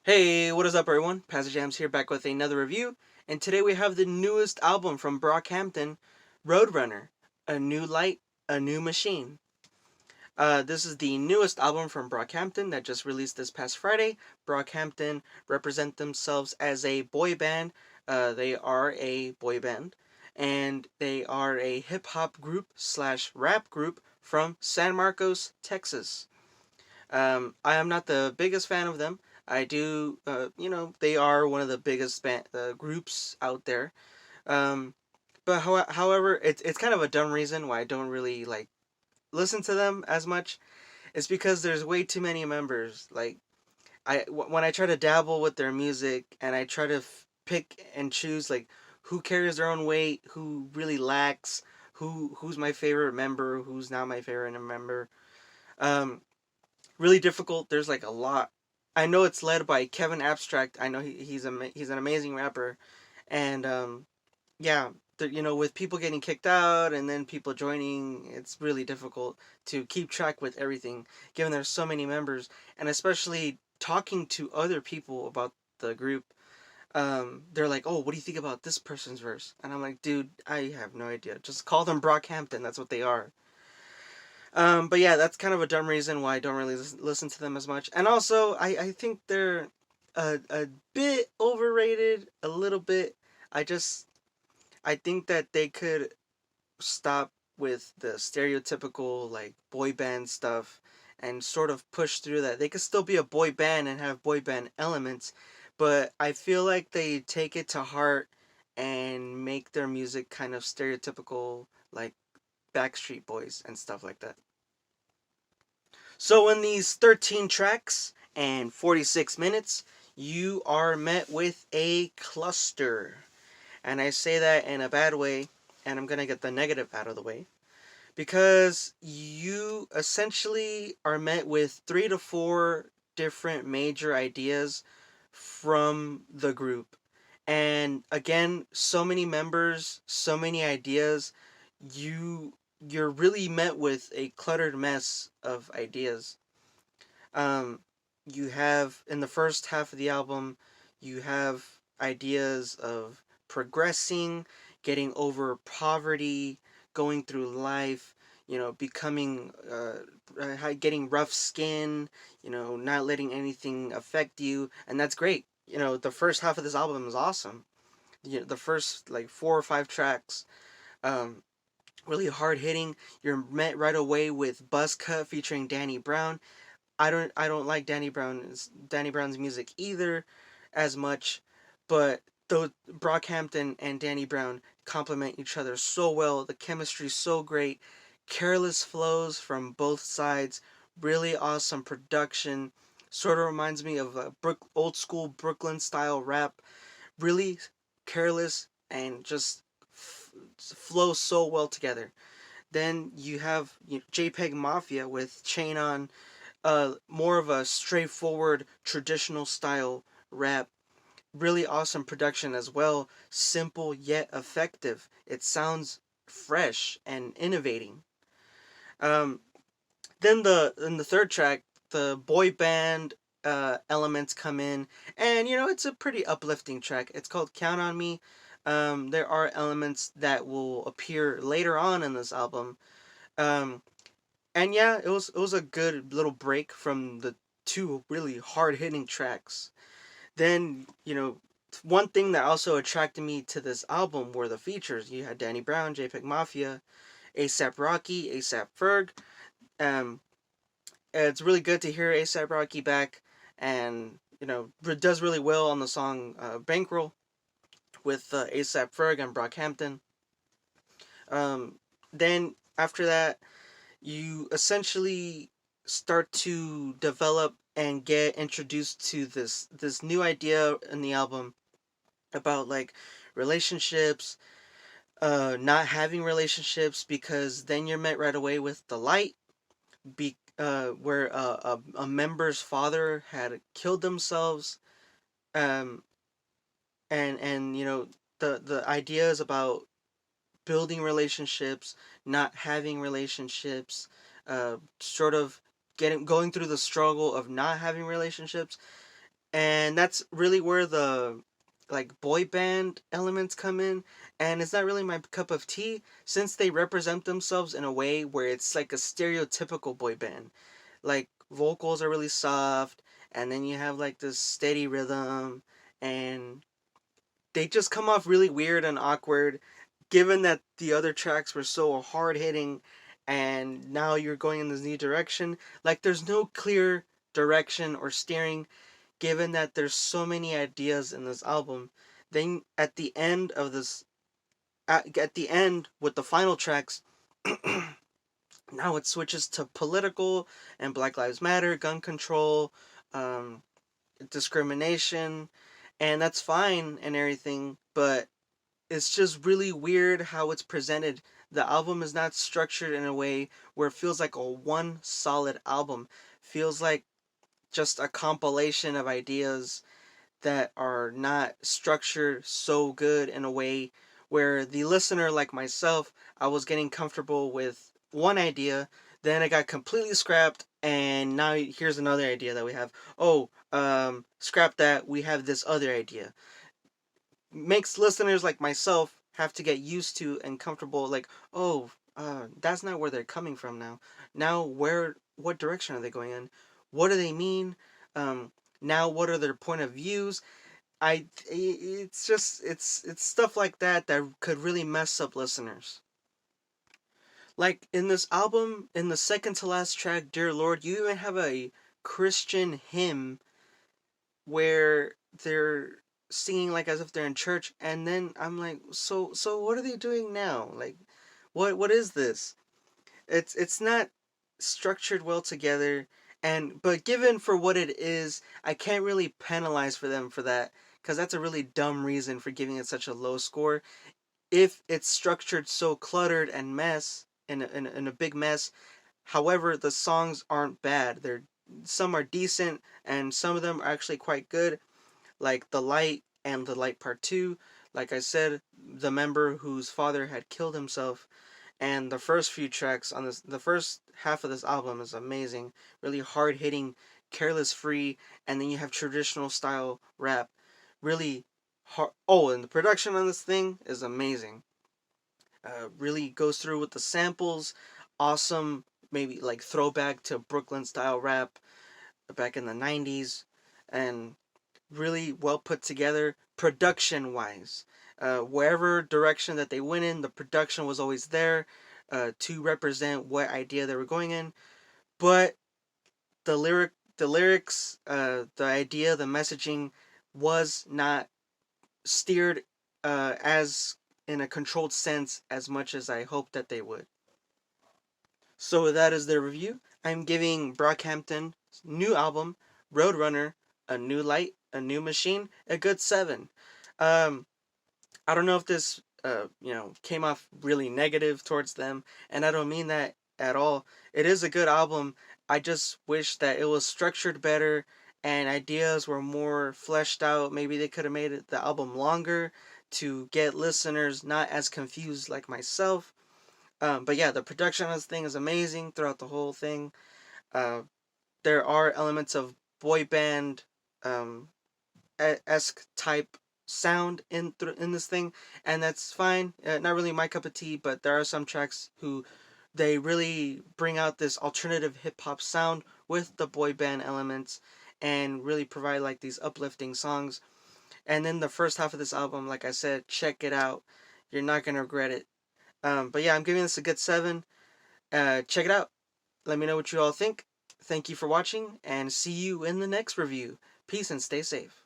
Hey, what is up everyone? Pastor JAMZ here back with another review, and today we have the newest album from Brockhampton, Roadrunner, A New Light, A New Machine. This is the newest album from Brockhampton that just released this past Friday. Brockhampton represent themselves as a boy band. They are a boy band, and they are a hip-hop group slash rap group from San Marcos, Texas. I am not the biggest fan of them. I do, they are one of the biggest groups out there. Um, but however, it's kind of a dumb reason why I don't really like listen to them as much. It's because there's way too many members. Like when I try to dabble with their music and I try to pick and choose like who carries their own weight, who really lacks, who's my favorite member, who's not my favorite member. Um, Really difficult. There's like a lot. I know it's led by Kevin Abstract. I know he's an amazing rapper, and yeah, with people getting kicked out and then people joining, it's really difficult to keep track with everything, given there's so many members, and especially talking to other people about the group. They're like, "Oh, what do you think about this person's verse?" And I'm like, "Dude, I have no idea. Just call them Brockhampton. That's what they are." But yeah, that's kind of a dumb reason why I don't really listen to them as much. And also, I think they're a bit overrated, a little bit. I think that they could stop with the stereotypical like boy band stuff and sort of push through that. They could still be a boy band and have boy band elements, but I feel like they take it to heart and make their music kind of stereotypical, like Backstreet Boys and stuff like that. So, in these 13 tracks and 46 minutes, you are met with a cluster. And I say that in a bad way, and I'm going to get the negative out of the way. Because you essentially are met with 3 to 4 different major ideas from the group. And again, so many members, so many ideas, you you're really met with a cluttered mess of ideas. Um, you have in the first half of the album, you have ideas of progressing, getting over poverty, going through life, becoming, getting rough skin, not letting anything affect you, and that's great. The first half of this album is awesome. The first like 4 or 5 tracks, um, really hard hitting. You're met right away with BUZZCUT featuring Danny Brown. I don't like Danny Brown's music either as much, but though Brockhampton and Danny Brown complement each other so well, the chemistry's so great, careless flows from both sides, really awesome production. Sort of reminds me of a old school Brooklyn style rap. Really careless and just flows so well together. Then you have JPEGMAFIA with Chain On, more of a straightforward traditional style rap. Really awesome production as well. Simple yet effective. It sounds fresh and innovating. Um, then in the third track, the boy band elements come in, and it's a pretty uplifting track. It's called "Count on Me." There are elements that will appear later on in this album. Um, and yeah, it was a good little break from the 2 really hard hitting tracks. Then one thing that also attracted me to this album were the features. You had Danny Brown, JPEGMAFIA, ASAP Rocky, ASAP Ferg. Um, it's really good to hear ASAP Rocky back, and it does really well on the song "Bankroll" with ASAP Ferg and Brockhampton. Then after that, you essentially start to develop and get introduced to this new idea in the album about like relationships, not having relationships, because then you're met right away with the light, where a member's father had killed themselves, um, and the ideas about building relationships, not having relationships, sort of going through the struggle of not having relationships, and that's really where the like boy band elements come in, and it's not really my cup of tea since they represent themselves in a way where it's like a stereotypical boy band. Like vocals are really soft, and then you have like this steady rhythm, and they just come off really weird and awkward given that the other tracks were so hard hitting, and now you're going in this new direction. Like there's no clear direction or steering given that there's so many ideas in this album. Then at the end of this at the end with the final tracks, now it switches to political and Black Lives Matter, gun control, um, discrimination, and that's fine and everything, but it's just really weird how it's presented. The album is not structured in a way where it feels like a one solid album. Feels like just a compilation of ideas that are not structured so good in a way where the listener, like myself, I was getting comfortable with one idea, then it got completely scrapped, and now here's another idea that we have. Oh, scrap that, we have this other idea. Makes listeners like myself have to get used to and comfortable, like, oh, that's not where they're coming from now. Now, what direction are they going in? What do they mean? Um, Now, what are their point of views? It's just it's stuff like that that could really mess up listeners. Like in this album, in the second to last track, Dear Lord, you even have a Christian hymn where they're singing like as if they're in church, and then I'm like, so what are they doing now? Like, what is this? It's not structured well together, and but given for what it is, I can't really penalize for them for that because that's a really dumb reason for giving it such a low score. If it's structured so cluttered and mess in a big mess, however, the songs aren't bad. They're some are decent and some of them are actually quite good, like The Light and The Light Part 2. Like I said, the member whose father had killed himself, and the first few tracks on this, the first half of this album is amazing, really hard hitting, careless free, and then you have traditional style rap, really hard. Oh, and the production on this thing is amazing. Really goes through with the samples, awesome, maybe like throwback to Brooklyn style rap back in the 90s, and really well put together production wise. Wherever direction that they went in, the production was always there to represent what idea they were going in. But the lyrics, the idea, the messaging was not steered as in a controlled sense as much as I hoped that they would. So that is the review. I'm giving Brockhampton's new album, Roadrunner, a new light, a new machine, a good 7. Um, I don't know if this, came off really negative towards them, and I don't mean that at all. It is a good album. I just wish that it was structured better and ideas were more fleshed out. Maybe they could have made the album longer to get listeners not as confused like myself. But yeah, the production on this thing is amazing throughout the whole thing. Uh, there are elements of boy band um, esque type sound in this thing, and that's fine. Not really my cup of tea, but there are some tracks who they really bring out this alternative hip hop sound with the boy band elements, and really provide like these uplifting songs. And then the first half of this album, like I said, check it out. You're not gonna regret it. But yeah, I'm giving this a good 7. Check it out. Let me know what you all think. Thank you for watching, and see you in the next review. Peace and stay safe.